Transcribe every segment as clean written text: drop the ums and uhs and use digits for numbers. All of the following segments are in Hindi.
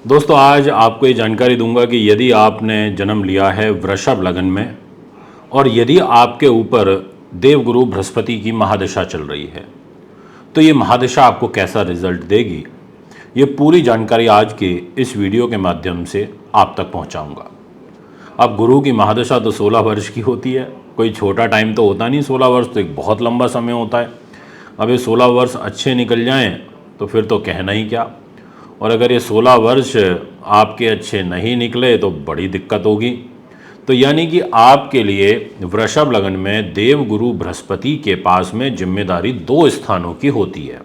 दोस्तों आज आपको ये जानकारी दूंगा कि यदि आपने जन्म लिया है वृषभ लगन में और यदि आपके ऊपर देवगुरु बृहस्पति की महादशा चल रही है तो ये महादशा आपको कैसा रिजल्ट देगी, ये पूरी जानकारी आज के इस वीडियो के माध्यम से आप तक पहुंचाऊंगा। अब गुरु की महादशा तो 16 वर्ष की होती है, कोई छोटा टाइम तो होता नहीं। 16 वर्ष तो एक बहुत लंबा समय होता है। अब ये 16 वर्ष अच्छे निकल जाएं तो फिर तो कहना ही क्या, और अगर ये 16 वर्ष आपके अच्छे नहीं निकले तो बड़ी दिक्कत होगी। तो यानी कि आपके लिए वृषभ लगन में देवगुरु बृहस्पति के पास में जिम्मेदारी 2 स्थानों की होती है।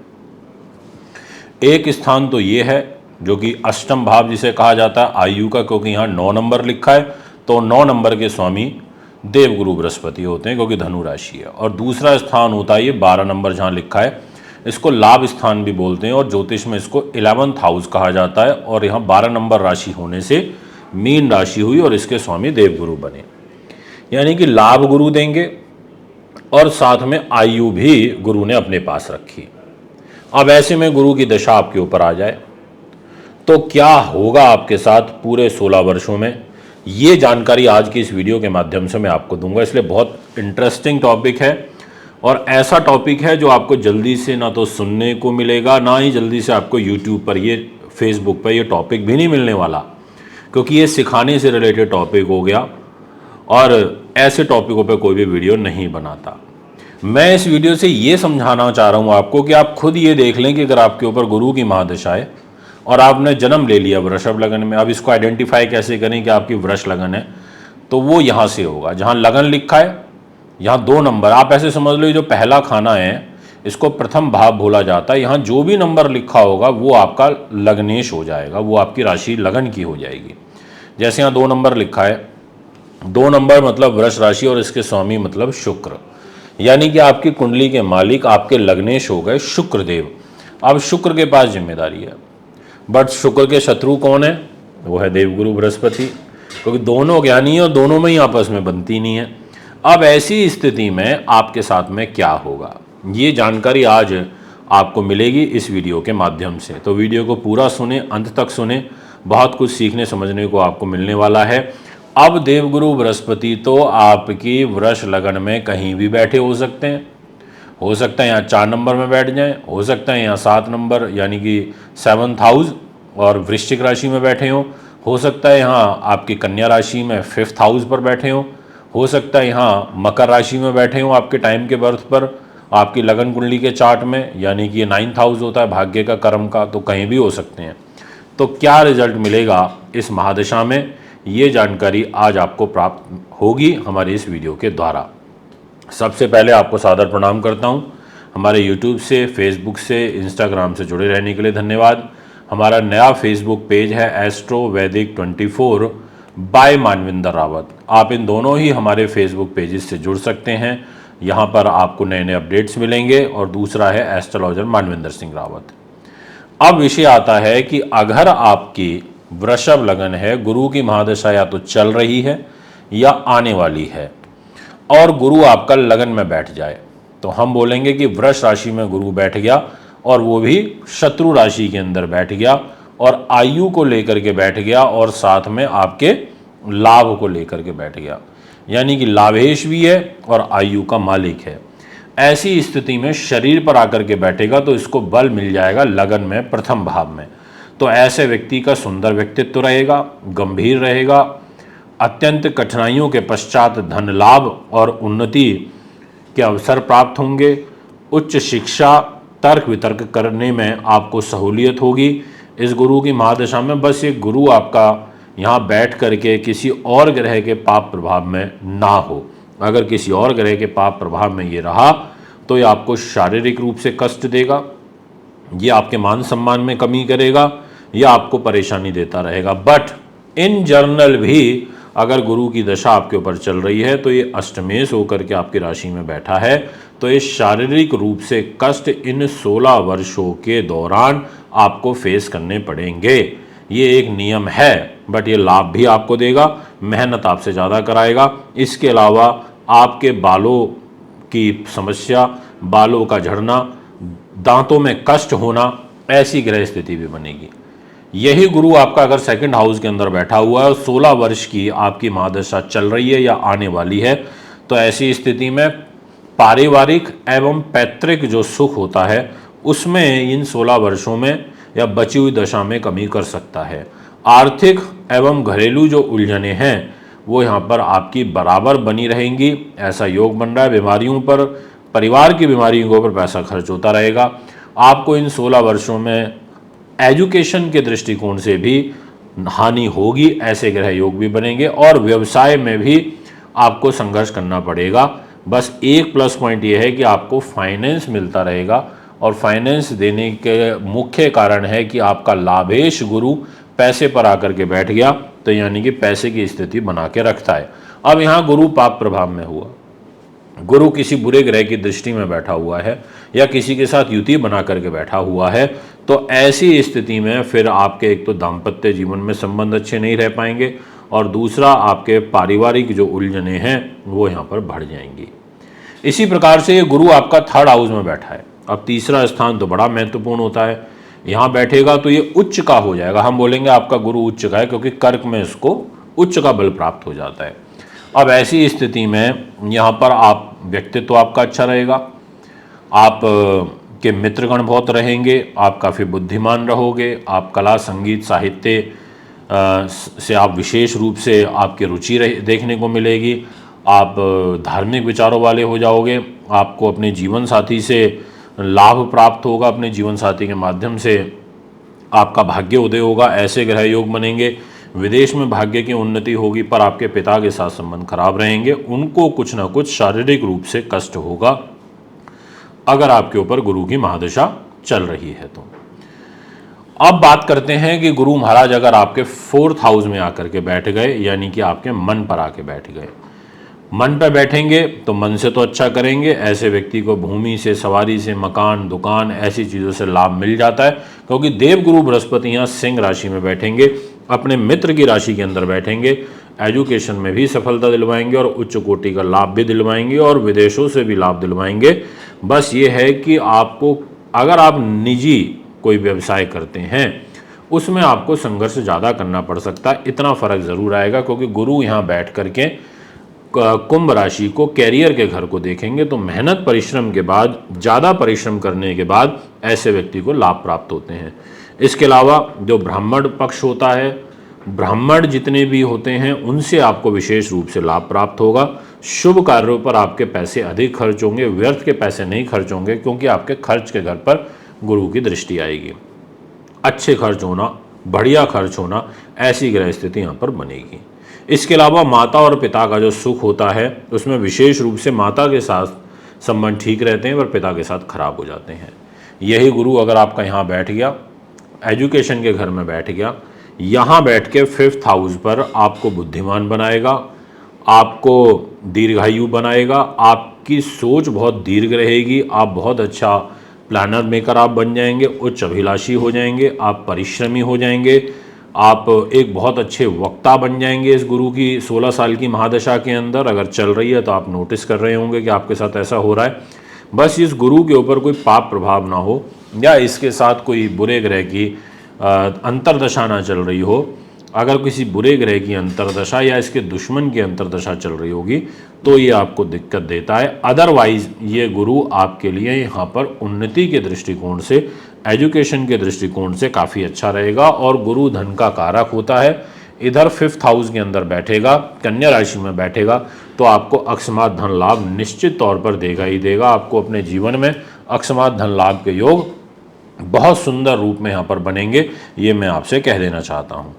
एक स्थान तो ये है जो कि अष्टम भाव जिसे कहा जाता है आयु का, क्योंकि यहाँ 9 नंबर लिखा है तो 9 नंबर के स्वामी देवगुरु बृहस्पति होते हैं क्योंकि धनु राशि है। और दूसरा स्थान होता है ये 12 नंबर जहाँ लिखा है, इसको लाभ स्थान भी बोलते हैं और ज्योतिष में इसको 11th हाउस कहा जाता है। और यहाँ 12 नंबर राशि होने से मीन राशि हुई और इसके स्वामी देवगुरु बने, यानी कि लाभ गुरु देंगे और साथ में आयु भी गुरु ने अपने पास रखी। अब ऐसे में गुरु की दशा आपके ऊपर आ जाए तो क्या होगा आपके साथ पूरे 16 वर्षों में, ये जानकारी आज की इस वीडियो के माध्यम से मैं आपको दूंगा। इसलिए बहुत इंटरेस्टिंग टॉपिक है और ऐसा टॉपिक है जो आपको जल्दी से ना तो सुनने को मिलेगा, ना ही जल्दी से आपको यूट्यूब पर, ये फेसबुक पर ये टॉपिक भी नहीं मिलने वाला, क्योंकि ये सिखाने से रिलेटेड टॉपिक हो गया और ऐसे टॉपिकों पर कोई भी वीडियो नहीं बनाता। मैं इस वीडियो से ये समझाना चाह रहा हूँ आपको कि आप खुद ये देख लें कि अगर आपके ऊपर गुरु की महादशा है और आपने जन्म ले लिया वृषभ लगन में, अब इसको आइडेंटिफाई कैसे करें कि आपकी वृष लगन है, तो वो यहाँ से होगा जहाँ लगन लिखा है, यहाँ 2 नंबर। आप ऐसे समझ लो जो पहला खाना है इसको प्रथम भाव बोला जाता है। यहाँ जो भी नंबर लिखा होगा वो आपका लग्नेश हो जाएगा, वो आपकी राशि लगन की हो जाएगी। जैसे यहाँ 2 नंबर लिखा है, 2 नंबर मतलब वृष राशि और इसके स्वामी मतलब शुक्र, यानी कि आपकी कुंडली के मालिक आपके लग्नेश हो गए शुक्र देव। अब शुक्र के पास जिम्मेदारी है, बट शुक्र के शत्रु कौन है? वो है देवगुरु बृहस्पति, क्योंकि दोनों ज्ञानी और दोनों में ही आपस में बनती नहीं है। अब ऐसी स्थिति में आपके साथ में क्या होगा, ये जानकारी आज आपको मिलेगी इस वीडियो के माध्यम से। तो वीडियो को पूरा सुने, अंत तक सुने, बहुत कुछ सीखने समझने को आपको मिलने वाला है। अब देवगुरु बृहस्पति तो आपकी वृष लगन में कहीं भी बैठे हो सकते हैं। हो सकता है यहाँ 4 नंबर में बैठ जाएं, हो सकता है यहाँ 7 नंबर यानी कि 7th हाउस और वृश्चिक राशि में बैठे हो सकता है यहाँ आपकी कन्या राशि में 5th हाउस पर बैठे हो सकता है यहाँ मकर राशि में बैठे हो आपके टाइम के बर्थ पर, आपकी लगन कुंडली के चार्ट में, यानी कि ये 9th हाउस होता है भाग्य का, कर्म का, तो कहीं भी हो सकते हैं। तो क्या रिजल्ट मिलेगा इस महादशा में, ये जानकारी आज आपको प्राप्त होगी हमारे इस वीडियो के द्वारा। सबसे पहले आपको सादर प्रणाम करता हूं। हमारे यूट्यूब से, फेसबुक से, इंस्टाग्राम से जुड़े रहने के लिए धन्यवाद। हमारा नया फेसबुक पेज है एस्ट्रो वैदिक 24 बाय मानविंदर रावत। आप इन दोनों ही हमारे फेसबुक पेजेस से जुड़ सकते हैं। यहाँ पर आपको नए नए अपडेट्स मिलेंगे। और दूसरा है एस्ट्रोलॉजर मानविंदर सिंह रावत। अब विषय आता है कि अगर आपकी वृषभ लगन है, गुरु की महादशा या तो चल रही है या आने वाली है और गुरु आपका लगन में बैठ जाए, तो हम बोलेंगे कि वृष राशि में गुरु बैठ गया और वो भी शत्रु राशि के अंदर बैठ गया और आयु को लेकर के बैठ गया और साथ में आपके लाभ को लेकर के बैठ गया, यानी कि लाभेश भी है और आयु का मालिक है। ऐसी स्थिति में शरीर पर आकर के बैठेगा तो इसको बल मिल जाएगा लगन में, प्रथम भाव में। तो ऐसे व्यक्ति का सुंदर व्यक्तित्व रहेगा, गंभीर रहेगा, अत्यंत कठिनाइयों के पश्चात धन लाभ और उन्नति के अवसर प्राप्त होंगे। उच्च शिक्षा, तर्क वितर्क करने में आपको सहूलियत होगी इस गुरु की महादशा में। बस ये गुरु आपका यहाँ बैठ करके किसी और ग्रह के पाप प्रभाव में ना हो। अगर किसी और ग्रह के पाप प्रभाव में ये रहा तो ये आपको शारीरिक रूप से कष्ट देगा, ये आपके मान सम्मान में कमी करेगा, या आपको परेशानी देता रहेगा। बट इन जनरल भी अगर गुरु की दशा आपके ऊपर चल रही है तो ये अष्टमेश होकर के आपकी राशि में बैठा है, तो ये शारीरिक रूप से कष्ट इन 16 वर्षों के दौरान आपको फेस करने पड़ेंगे। ये एक नियम है, बट ये लाभ भी आपको देगा, मेहनत आपसे ज़्यादा कराएगा। इसके अलावा आपके बालों की समस्या, बालों का झड़ना, दांतों में कष्ट होना, ऐसी ग्रह स्थिति भी बनेगी। यही गुरु आपका अगर सेकंड हाउस के अंदर बैठा हुआ है और 16 वर्ष की आपकी महादशा चल रही है या आने वाली है, तो ऐसी स्थिति में पारिवारिक एवं पैतृक जो सुख होता है उसमें इन 16 वर्षों में या बची हुई दशा में कमी कर सकता है। आर्थिक एवं घरेलू जो उलझनें हैं वो यहाँ पर आपकी बराबर बनी रहेंगी, ऐसा योग बन रहा है। बीमारियों पर, परिवार की बीमारियों के ऊपर पैसा खर्च होता रहेगा। आपको इन 16 वर्षों में एजुकेशन के दृष्टिकोण से भी हानि होगी, ऐसे ग्रह योग भी बनेंगे। और व्यवसाय में भी आपको संघर्ष करना पड़ेगा। बस एक प्लस पॉइंट ये है कि आपको फाइनेंस मिलता रहेगा, और फाइनेंस देने के मुख्य कारण है कि आपका लाभेश गुरु पैसे पर आकर के बैठ गया, तो यानी कि पैसे की स्थिति बना के रखता है। अब यहाँ गुरु पाप प्रभाव में हुआ, गुरु किसी बुरे ग्रह की दृष्टि में बैठा हुआ है या किसी के साथ युति बना करके बैठा हुआ है, तो ऐसी स्थिति में फिर आपके एक तो दाम्पत्य जीवन में संबंध अच्छे नहीं रह पाएंगे, और दूसरा आपके पारिवारिक जो उलझने हैं वो यहाँ पर बढ़ जाएंगी। इसी प्रकार से ये गुरु आपका थर्ड हाउस में बैठा है। अब तीसरा स्थान तो बड़ा महत्वपूर्ण होता है, यहाँ बैठेगा तो ये उच्च का हो जाएगा। हम बोलेंगे आपका गुरु उच्च का है, क्योंकि कर्क में इसको उच्च का बल प्राप्त हो जाता है। अब ऐसी स्थिति में यहाँ पर आप व्यक्तित्व आपका अच्छा रहेगा, आप के मित्रगण बहुत रहेंगे, आप काफ़ी बुद्धिमान रहोगे, आप कला संगीत साहित्य से आप विशेष रूप से आपकी रुचि देखने को मिलेगी। आप धार्मिक विचारों वाले हो जाओगे, आपको अपने जीवन साथी से लाभ प्राप्त होगा, अपने जीवन साथी के माध्यम से आपका भाग्य उदय होगा, ऐसे ग्रह योग बनेंगे। विदेश में भाग्य की उन्नति होगी, पर आपके पिता के साथ संबंध खराब रहेंगे, उनको कुछ ना कुछ शारीरिक रूप से कष्ट होगा अगर आपके ऊपर गुरु की महादशा चल रही है तो। अब बात करते हैं कि गुरु महाराज अगर आपके फोर्थ हाउस में आकर के बैठ गए, यानी कि आपके मन पर आके बैठ गए, मन पर बैठेंगे तो मन से तो अच्छा करेंगे। ऐसे व्यक्ति को भूमि से, सवारी से, मकान, दुकान, ऐसी चीज़ों से लाभ मिल जाता है, क्योंकि देवगुरु बृहस्पति यहाँ सिंह राशि में बैठेंगे, अपने मित्र की राशि के अंदर बैठेंगे। एजुकेशन में भी सफलता दिलवाएंगे और उच्च कोटि का लाभ भी दिलवाएंगे और विदेशों से भी लाभ दिलवाएंगे। बस ये है कि आपको, अगर आप निजी कोई व्यवसाय करते हैं उसमें आपको संघर्ष ज़्यादा करना पड़ सकता है, इतना फर्क ज़रूर आएगा, क्योंकि गुरु यहाँ बैठ करके कुंभ राशि को, कैरियर के घर को देखेंगे, तो मेहनत परिश्रम के बाद, ज़्यादा परिश्रम करने के बाद ऐसे व्यक्ति को लाभ प्राप्त होते हैं। इसके अलावा जो ब्राह्मण पक्ष होता है, ब्राह्मण जितने भी होते हैं उनसे आपको विशेष रूप से लाभ प्राप्त होगा। शुभ कार्यों पर आपके पैसे अधिक खर्च होंगे, व्यर्थ के पैसे नहीं खर्च होंगे, क्योंकि आपके खर्च के घर पर गुरु की दृष्टि आएगी। अच्छे खर्च होना, बढ़िया खर्च होना, ऐसी ग्रह स्थिति यहाँ पर बनेगी। इसके अलावा माता और पिता का जो सुख होता है उसमें विशेष रूप से माता के साथ संबंध ठीक रहते हैं, पर पिता के साथ खराब हो जाते हैं। यही गुरु अगर आपका यहाँ बैठ गया, एजुकेशन के घर में बैठ गया, यहाँ बैठ के फिफ्थ हाउस पर आपको बुद्धिमान बनाएगा, आपको दीर्घायु बनाएगा, आपकी सोच बहुत दीर्घ रहेगी, आप बहुत अच्छा प्लानर मेकर आप बन जाएंगे, उच्च अभिलाषी हो जाएंगे, आप परिश्रमी हो जाएंगे, आप एक बहुत अच्छे वक्ता बन जाएंगे। इस गुरु की 16 साल की महादशा के अंदर अगर चल रही है तो आप नोटिस कर रहे होंगे कि आपके साथ ऐसा हो रहा है। बस इस गुरु के ऊपर कोई पाप प्रभाव ना हो, या इसके साथ कोई बुरे ग्रह की अंतर्दशा ना चल रही हो। अगर किसी बुरे ग्रह की अंतर्दशा या इसके दुश्मन की अंतर्दशा चल रही होगी तो ये आपको दिक्कत देता है। अदरवाइज ये गुरु आपके लिए यहाँ पर उन्नति के दृष्टिकोण से, एजुकेशन के दृष्टिकोण से काफ़ी अच्छा रहेगा। और गुरु धन का कारक होता है, इधर फिफ्थ हाउस के अंदर बैठेगा, कन्या राशि में बैठेगा, तो आपको अकस्मात धन लाभ निश्चित तौर पर देगा ही देगा। आपको अपने जीवन में अकस्मात धन लाभ के योग बहुत सुंदर रूप में यहाँ पर बनेंगे, ये मैं आपसे कह देना चाहता हूँ।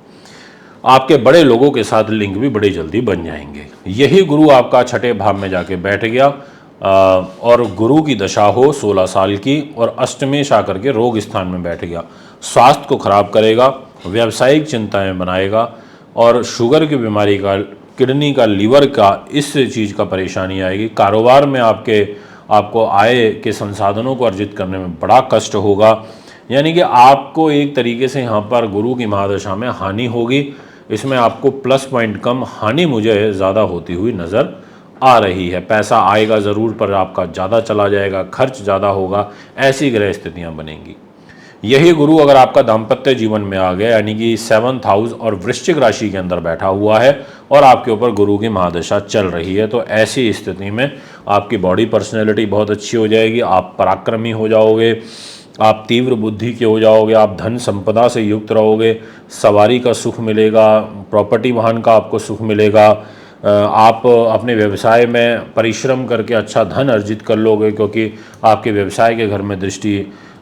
आपके बड़े लोगों के साथ लिंक भी बड़ी जल्दी बन जाएंगे। यही गुरु आपका छठे भाव में जाके बैठ गया और गुरु की दशा हो 16 साल की और अष्टमेश आकर के रोग स्थान में बैठ गया, स्वास्थ्य को खराब करेगा, व्यावसायिक चिंताएं बनाएगा और शुगर की बीमारी का, किडनी का, लीवर का, इस चीज़ का परेशानी आएगी। कारोबार में आपको आय के संसाधनों को अर्जित करने में बड़ा कष्ट होगा। यानी कि आपको एक तरीके से यहाँ पर गुरु की महादशा में हानि होगी। इसमें आपको प्लस पॉइंट कम, हानि मुझे ज़्यादा होती हुई नज़र आ रही है। पैसा आएगा ज़रूर, पर आपका ज़्यादा चला जाएगा, खर्च ज़्यादा होगा, ऐसी ग्रह स्थितियाँ बनेंगी। यही गुरु अगर आपका दाम्पत्य जीवन में आ गया, यानी कि 7th हाउस और वृश्चिक राशि के अंदर बैठा हुआ है और आपके ऊपर गुरु की महादशा चल रही है, तो ऐसी स्थिति में आपकी बॉडी पर्सनैलिटी बहुत अच्छी हो जाएगी, आप पराक्रमी हो जाओगे, आप तीव्र बुद्धि के हो जाओगे, आप धन संपदा से युक्त रहोगे, सवारी का सुख मिलेगा, प्रॉपर्टी वाहन का आपको सुख मिलेगा, आप अपने व्यवसाय में परिश्रम करके अच्छा धन अर्जित कर लोगे, क्योंकि आपके व्यवसाय के घर में दृष्टि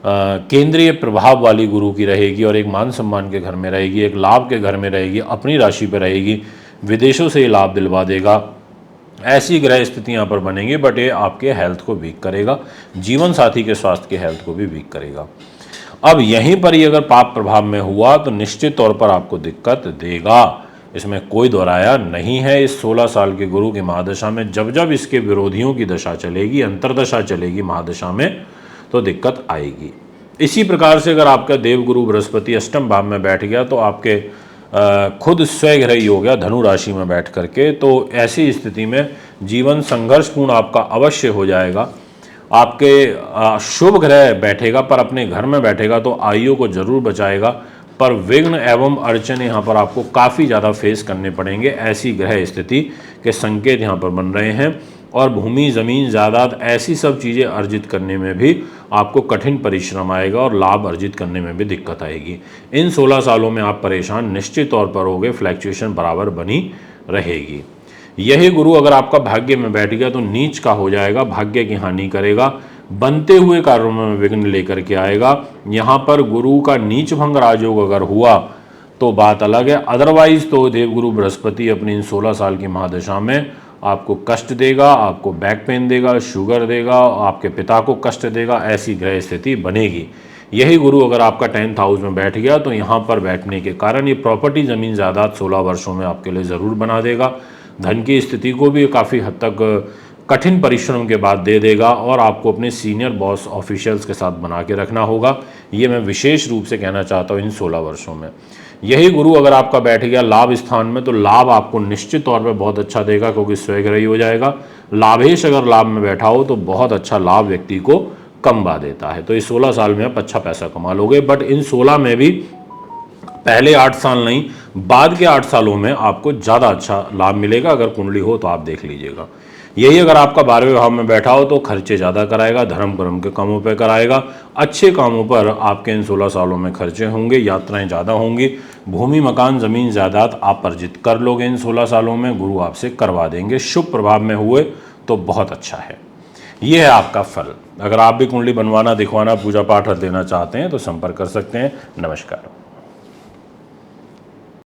केंद्रीय प्रभाव वाली गुरु की रहेगी और एक मान सम्मान के घर में रहेगी, एक लाभ के घर में रहेगी, अपनी राशि पर रहेगी, विदेशों से ये लाभ दिलवा देगा। ऐसी ग्रह स्थिति यहाँ पर बनेंगी, बट ये आपके हेल्थ को वीक करेगा, जीवन साथी के स्वास्थ्य के हेल्थ को भी वीक करेगा। अब यहीं पर ये अगर पाप प्रभाव में हुआ तो निश्चित तौर पर आपको दिक्कत देगा, इसमें कोई दोहराया नहीं है। इस 16 साल के गुरु की महादशा में जब जब इसके विरोधियों की दशा चलेगी, अंतरदशा चलेगी महादशा में, तो दिक्कत आएगी। इसी प्रकार से अगर आपका देवगुरु बृहस्पति अष्टम भाव में बैठ गया तो आपके खुद स्वग्रही हो गया धनु राशि में बैठ करके, तो ऐसी स्थिति में जीवन संघर्षपूर्ण आपका अवश्य हो जाएगा। आपके शुभ ग्रह बैठेगा पर अपने घर में बैठेगा तो आयु को जरूर बचाएगा, पर विघ्न एवं अड़चन यहाँ पर आपको काफ़ी ज़्यादा फेस करने पड़ेंगे। ऐसी ग्रह स्थिति के संकेत यहाँ पर बन रहे हैं और भूमि, ज़मीन, जायदाद, ऐसी सब चीज़ें अर्जित करने में भी आपको कठिन परिश्रम आएगा और लाभ अर्जित करने में भी दिक्कत आएगी। इन 16 सालों में आप परेशान निश्चित तौर पर होगे, फ्लैक्चुएशन बराबर बनी रहेगी। यही गुरु अगर आपका भाग्य में बैठ गया तो नीच का हो जाएगा, भाग्य की हानि करेगा, बनते हुए कार्यों में विघ्न लेकर के आएगा। यहाँ पर गुरु का नीच भंग राजयोग अगर हुआ तो बात अलग है, अदरवाइज तो देवगुरु बृहस्पति अपनी इन 16 साल की महादशा में आपको कष्ट देगा, आपको बैक पेन देगा, शुगर देगा, आपके पिता को कष्ट देगा, ऐसी ग्रह स्थिति बनेगी। यही गुरु अगर आपका 10th हाउस में बैठ गया तो यहाँ पर बैठने के कारण ये प्रॉपर्टी, ज़मीन, जायदाद 16 वर्षों में आपके लिए ज़रूर बना देगा। धन की स्थिति को भी काफ़ी हद तक कठिन परिश्रम के बाद दे देगा और आपको अपने सीनियर बॉस ऑफिशियल्स के साथ बना के रखना होगा। ये मैं विशेष रूप से कहना चाहता हूँ इन 16 वर्षों में। यही गुरु अगर आपका बैठ गया लाभ स्थान में तो लाभ आपको निश्चित तौर पे बहुत अच्छा देगा, क्योंकि स्वग्रही हो जाएगा। लाभेश अगर लाभ में बैठा हो तो बहुत अच्छा लाभ व्यक्ति को कमवा देता है। तो इस 16 साल में आप अच्छा पैसा कमा लोगे, बट इन 16 में भी पहले 8 साल नहीं, बाद के 8 सालों में आपको ज़्यादा अच्छा लाभ मिलेगा। अगर कुंडली हो तो आप देख लीजिएगा। यही अगर आपका 12वें भाव में बैठा हो तो खर्चे ज़्यादा कराएगा, धर्म कर्म के कामों पर कराएगा, अच्छे कामों पर आपके इन 16 सालों में खर्चे होंगे, यात्राएं ज़्यादा होंगी, भूमि, मकान, ज़मीन, जायदाद आप अर्जित कर लोगे इन 16 सालों में, गुरु आपसे करवा देंगे। शुभ प्रभाव में हुए तो बहुत अच्छा है। ये है आपका फल। अगर आप भी कुंडली बनवाना, दिखवाना, पूजा पाठ देना चाहते हैं तो संपर्क कर सकते हैं। नमस्कार।